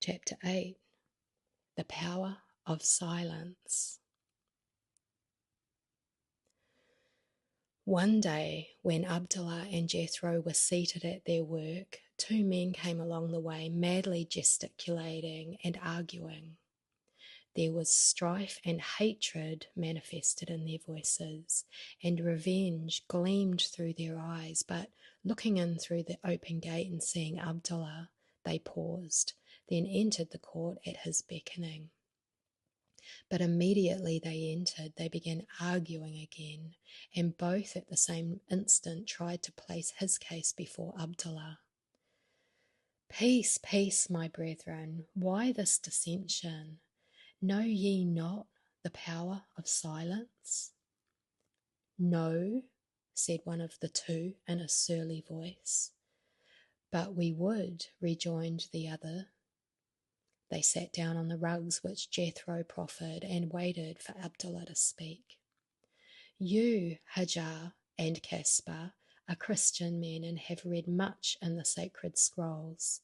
Chapter 8. The Power of Silence. One day, when Abdullah and Jethro were seated at their work, two men came along the way, madly gesticulating and arguing. There was strife and hatred manifested in their voices, and revenge gleamed through their eyes, but looking in through the open gate and seeing Abdullah, they paused, then entered the court at his beckoning. But immediately they entered, they began arguing again, and both at the same instant tried to place his case before Abdullah. "Peace, peace, my brethren, why this dissension? Know ye not the power of silence?" "No," said one of the two in a surly voice. "But we would," rejoined the other. They sat down on the rugs which Jethro proffered and waited for Abdullah to speak. "You, Hajar and Caspar, are Christian men and have read much in the sacred scrolls,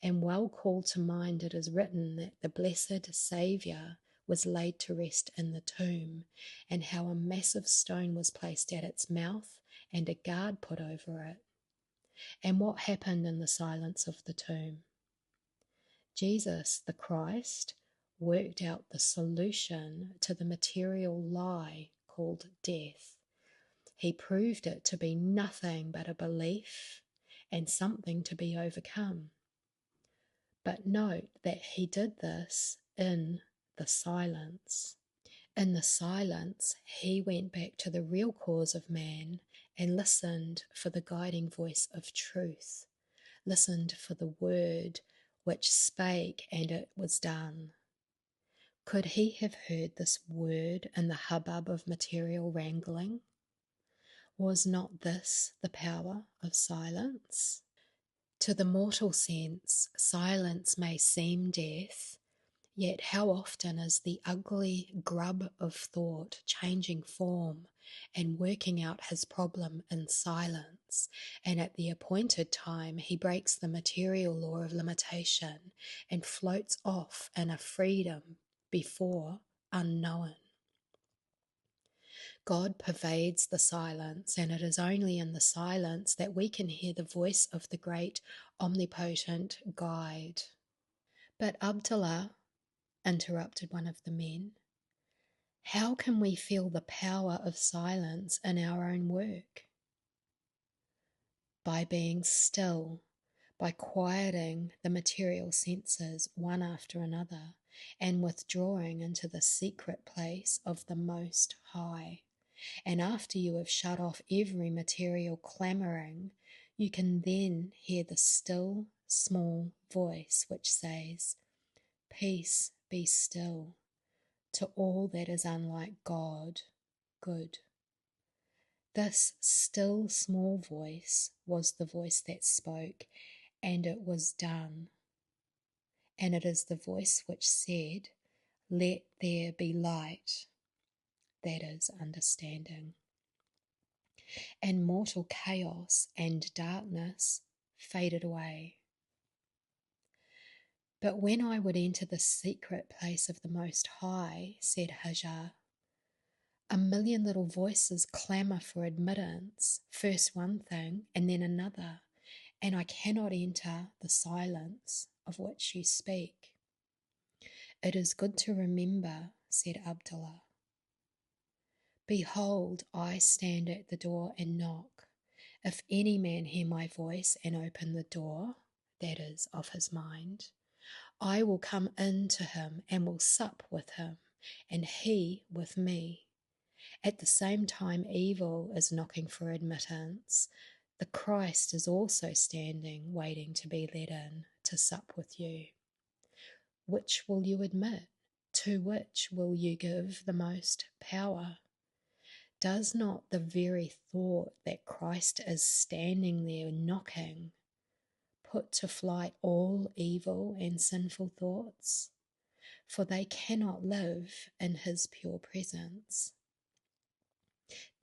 and well call to mind it is written that the blessed Saviour was laid to rest in the tomb, and how a massive stone was placed at its mouth and a guard put over it. And what happened in the silence of the tomb? Jesus, the Christ, worked out the solution to the material lie called death. He proved it to be nothing but a belief and something to be overcome. But note that he did this in the silence. In the silence, he went back to the real cause of man and listened for the guiding voice of truth, listened for the word which spake, and it was done. Could he have heard this word in the hubbub of material wrangling? Was not this the power of silence? To the mortal sense, silence may seem death, yet how often is the ugly grub of thought changing form and working out his problem in silence, and at the appointed time he breaks the material law of limitation and floats off in a freedom before unknown. God pervades the silence, and it is only in the silence that we can hear the voice of the great omnipotent guide. "But Abdullah," interrupted one of the men, "how can we feel the power of silence in our own work?" "By being still, by quieting the material senses one after another, and withdrawing into the secret place of the Most High. And after you have shut off every material clamouring, you can then hear the still, small voice which says, 'Peace, be still,' to all that is unlike God, good." This still, small voice was the voice that spoke, and it was done. And it is the voice which said, "Let there be light," that is understanding. And mortal chaos and darkness faded away. "But when I would enter the secret place of the Most High," said Hajar, "a million little voices clamour for admittance, first one thing and then another, and I cannot enter the silence of which you speak." "It is good to remember," said Abdullah. "Behold, I stand at the door and knock. If any man hear my voice and open the door," that is, of his mind, "I will come in to him and will sup with him, and he with me." At the same time evil is knocking for admittance, the Christ is also standing, waiting to be let in to sup with you. Which will you admit? To which will you give the most power? Does not the very thought that Christ is standing there knocking put to flight all evil and sinful thoughts? For they cannot live in his pure presence.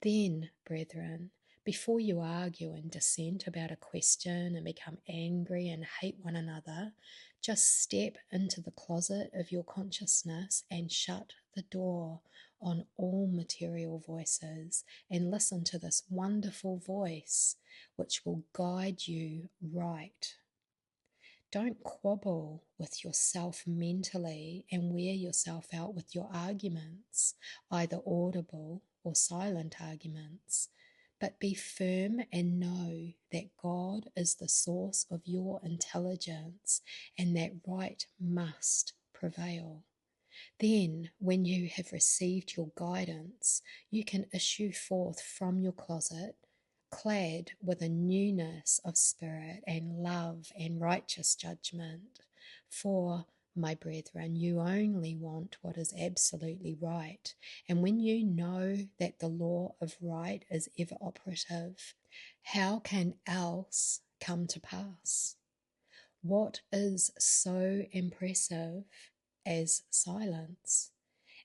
Then, brethren, before you argue and dissent about a question and become angry and hate one another, Just step into the closet of your consciousness and shut the door on all material voices and listen to this wonderful voice which will guide you right. Don't quabble with yourself mentally and wear yourself out with your arguments, either audible or silent arguments, but be firm and know that God is the source of your intelligence and that right must prevail. Then, when you have received your guidance, you can issue forth from your closet, clad with a newness of spirit and love and righteous judgment. For, my brethren, you only want what is absolutely right. And when you know that the law of right is ever operative, how can else come to pass? What is so impressive as silence,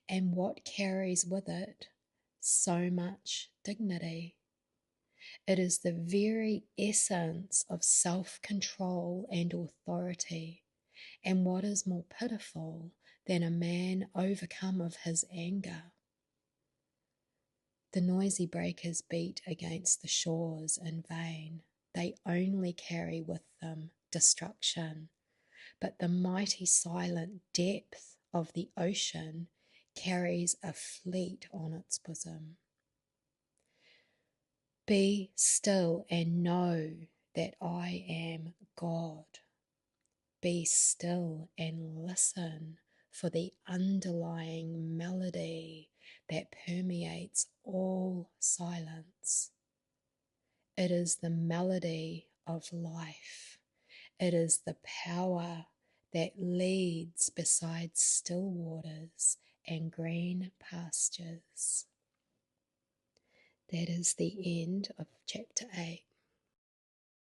and what carries with it so much dignity? It is the very essence of self-control and authority, and what is more pitiful than a man overcome of his anger? The noisy breakers beat against the shores in vain. They only carry with them destruction. But the mighty silent depth of the ocean carries a fleet on its bosom. Be still and know that I am God. Be still and listen for the underlying melody that permeates all silence. It is the melody of life. It is the power that leads beside still waters and green pastures. That is the end of chapter 8.